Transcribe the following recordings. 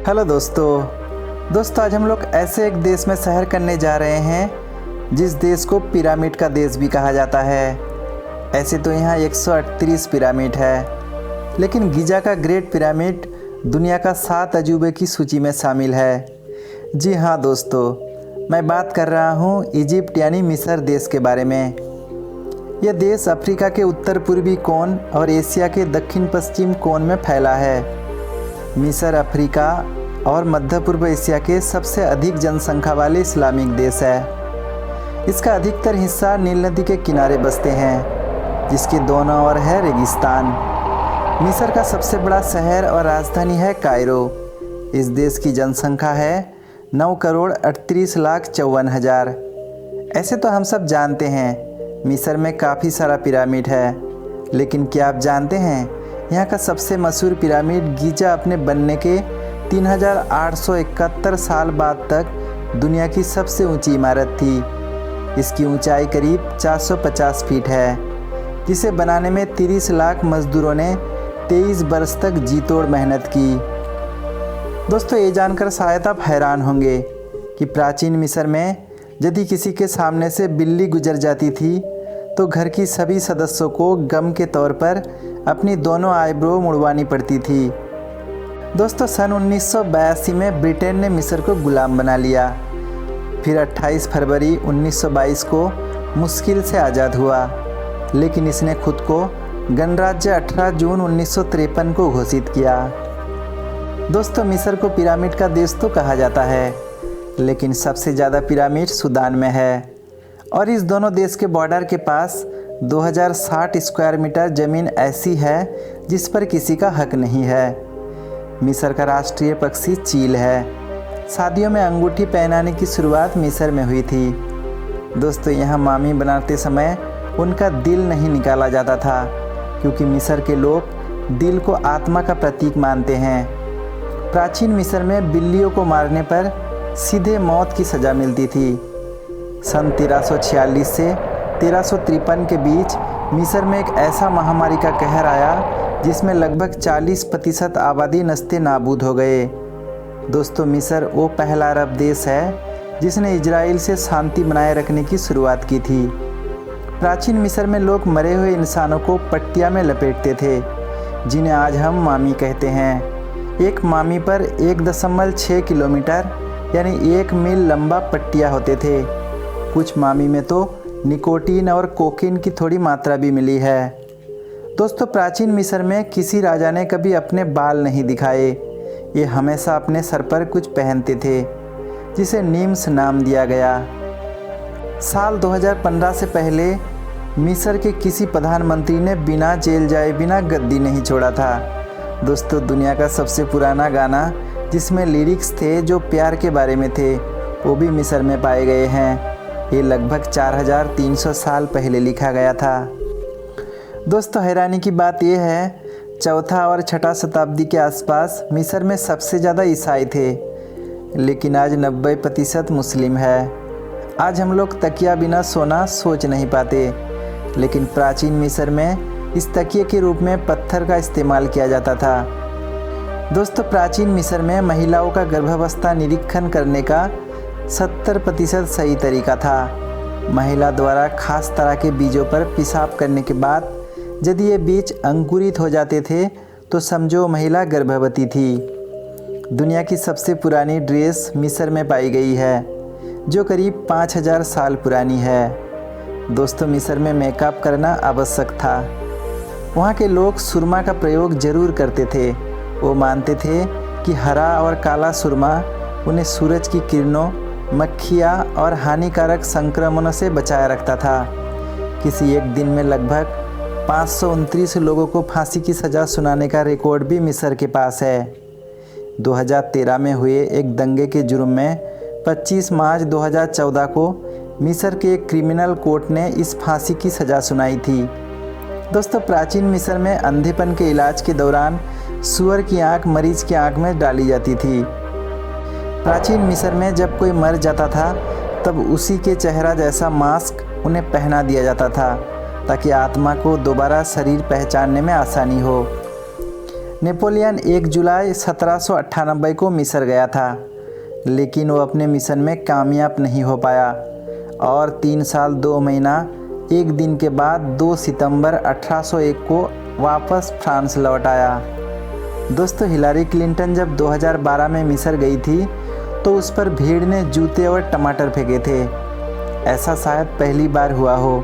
Hello दोस्तों आज हम लोग ऐसे एक देश में सैर करने जा रहे हैं जिस देश को पिरामिड का देश भी कहा जाता है। ऐसे तो यहाँ 138 पिरामिड है, लेकिन गिजा का ग्रेट पिरामिड दुनिया का 7 अजूबे की सूची में शामिल है। जी हाँ दोस्तों, मैं बात कर रहा हूँ इजिप्ट यानी मिस्र देश के बारे में। यह देश अफ्रीका के उत्तर पूर्वी कोन और एशिया के दक्षिण पश्चिम कोन में फैला है। मिस्र अफ्रीका और मध्य पूर्व एशिया के सबसे अधिक जनसंख्या वाले इस्लामिक देश है। इसका अधिकतर हिस्सा नील नदी के किनारे बसते हैं, जिसके दोनों ओर है रेगिस्तान। मिस्र का सबसे बड़ा शहर और राजधानी है कायरो। इस देश की जनसंख्या है 9,38,54,000। ऐसे तो हम सब जानते हैं मिस्र में काफ़ी सारा पिरामिड है, लेकिन क्या आप जानते हैं यहाँ का सबसे मशहूर पिरामिड गिजा अपने बनने के 3,871 साल बाद तक दुनिया की सबसे ऊंची इमारत थी। इसकी ऊंचाई करीब 450 फीट है, जिसे बनाने में 30 लाख मजदूरों ने 23 बरस तक जी तोड़ मेहनत की। दोस्तों, ये जानकर शायद आप हैरान होंगे कि प्राचीन मिस्र में यदि किसी के सामने से बिल्ली गुजर जाती थी तो घर की सभी सदस्यों को गम के तौर पर अपनी दोनों आईब्रो मुड़वानी पड़ती थी। दोस्तों, सन 1982 में ब्रिटेन ने मिस्र को गुलाम बना लिया। फिर 28 फरवरी 1922 को मुश्किल से आज़ाद हुआ, लेकिन इसने खुद को गणराज्य 18 जून 1953 को घोषित किया। दोस्तों, मिस्र को पिरामिड का देश तो कहा जाता है, लेकिन सबसे ज़्यादा पिरामिड सूडान में है, और इस दोनों देश के बॉर्डर के पास 2060 स्क्वायर मीटर ज़मीन ऐसी है जिस पर किसी का हक नहीं है। मिस्र का राष्ट्रीय पक्षी चील है। शादियों में अंगूठी पहनाने की शुरुआत मिस्र में हुई थी। दोस्तों, यहाँ मामी बनाते समय उनका दिल नहीं निकाला जाता था, क्योंकि मिस्र के लोग दिल को आत्मा का प्रतीक मानते हैं। प्राचीन मिस्र में बिल्लियों को मारने पर सीधे मौत की सज़ा मिलती थी। सन 1346 से 1353 के बीच मिस्र में एक ऐसा महामारी का कहर आया जिसमें लगभग 40% आबादी नस्ते नाबूद हो गए। दोस्तों, मिस्र वो पहला अरब देश है जिसने इजराइल से शांति बनाए रखने की शुरुआत की थी। प्राचीन मिस्र में लोग मरे हुए इंसानों को पट्टिया में लपेटते थे, जिन्हें आज हम मामी कहते हैं। एक मामी पर 1.6 किलोमीटर यानी 1 मील लंबा पट्टिया होते थे। कुछ मामी में तो निकोटीन और कोकीन की थोड़ी मात्रा भी मिली है। दोस्तों, प्राचीन मिस्र में किसी राजा ने कभी अपने बाल नहीं दिखाए। ये हमेशा अपने सर पर कुछ पहनते थे, जिसे नीम्स नाम दिया गया। साल 2015 से पहले मिस्र के किसी प्रधानमंत्री ने बिना जेल जाए बिना गद्दी नहीं छोड़ा था। दोस्तों, दुनिया का सबसे पुराना गाना जिसमें लिरिक्स थे जो प्यार के बारे में थे, वो भी मिस्र में पाए गए हैं। ये लगभग 4300 साल पहले लिखा गया था। दोस्तों, हैरानी की बात यह है, चौथा और छठा शताब्दी के आसपास मिस्र में सबसे ज़्यादा ईसाई थे, लेकिन आज 90% मुस्लिम है। आज हम लोग तकिया बिना सोना सोच नहीं पाते, लेकिन प्राचीन मिस्र में इस तकिए के रूप में पत्थर का इस्तेमाल किया जाता था। दोस्तों, प्राचीन मिस्र में महिलाओं का गर्भावस्था निरीक्षण करने का 70% सही तरीका था। महिला द्वारा खास तरह के बीजों पर पेशाब करने के बाद यदि ये बीज अंकुरित हो जाते थे तो समझो महिला गर्भवती थी। दुनिया की सबसे पुरानी ड्रेस मिस्र में पाई गई है, जो करीब 5000 साल पुरानी है। दोस्तों, मिस्र में मेकअप करना आवश्यक था। वहाँ के लोग सुरमा का प्रयोग जरूर करते थे। वो मानते थे कि हरा और काला सुरमा उन्हें सूरज की किरणों, मक्खियाँ और हानिकारक संक्रमणों से बचाए रखता था। किसी एक दिन में लगभग 529 लोगों को फांसी की सज़ा सुनाने का रिकॉर्ड भी मिस्र के पास है। 2013 में हुए एक दंगे के जुर्म में 25 मार्च 2014 को मिस्र के एक क्रिमिनल कोर्ट ने इस फांसी की सज़ा सुनाई थी। दोस्तों, प्राचीन मिस्र में अंधेपन के इलाज के दौरान सूअर की आंख मरीज की आंख में डाली जाती थी। प्राचीन मिस्र में जब कोई मर जाता था तब उसी के चेहरा जैसा मास्क उन्हें पहना दिया जाता था, ताकि आत्मा को दोबारा शरीर पहचानने में आसानी हो। नेपोलियन 1 जुलाई 1798 को मिस्र गया था, लेकिन वो अपने मिशन में कामयाब नहीं हो पाया और 3 साल 2 महीना 1 दिन के बाद 2 सितंबर 1801 को वापस फ्रांस लौट आया। दोस्तों, हिलारी क्लिंटन जब 2012 में मिस्र गई थी तो उस पर भीड़ ने जूते और टमाटर फेंके थे। ऐसा शायद पहली बार हुआ हो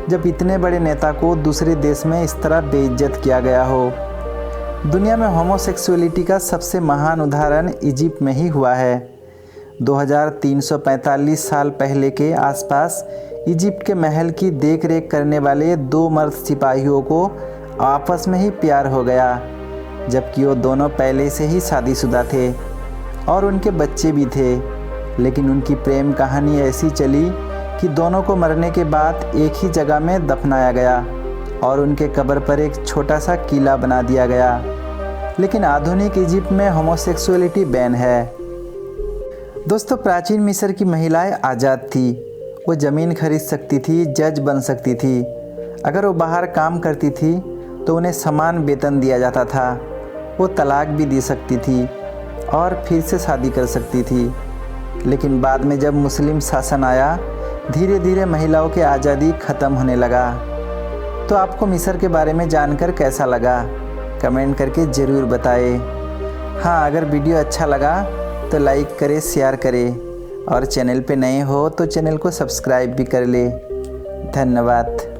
जब इतने बड़े नेता को दूसरे देश में इस तरह बेइज्जत किया गया हो। दुनिया में होमोसेक्सुअलिटी का सबसे महान उदाहरण इजिप्ट में ही हुआ है। 2345 साल पहले के आसपास इजिप्ट के महल की देखरेख करने वाले 2 मर्द सिपाहियों को आपस में ही प्यार हो गया, जबकि वो दोनों पहले से ही शादीशुदा थे और उनके बच्चे भी थे। लेकिन उनकी प्रेम कहानी ऐसी चली कि दोनों को मरने के बाद एक ही जगह में दफनाया गया और उनके कब्र पर एक छोटा सा किला बना दिया गया। लेकिन आधुनिक इजिप्ट में होमोसेक्सुअलिटी बैन है। दोस्तों, प्राचीन मिस्र की महिलाएं आज़ाद थी। वो ज़मीन खरीद सकती थी, जज बन सकती थी। अगर वो बाहर काम करती थी तो उन्हें समान वेतन दिया जाता था। वो तलाक भी दे सकती थी और फिर से शादी कर सकती थी। लेकिन बाद में जब मुस्लिम शासन आया, धीरे धीरे महिलाओं की आज़ादी ख़त्म होने लगा। तो आपको मिस्र के बारे में जानकर कैसा लगा? कमेंट करके ज़रूर बताएं। हाँ, अगर वीडियो अच्छा लगा तो लाइक करें, शेयर करें और चैनल पे नए हो तो चैनल को सब्सक्राइब भी कर ले। धन्यवाद।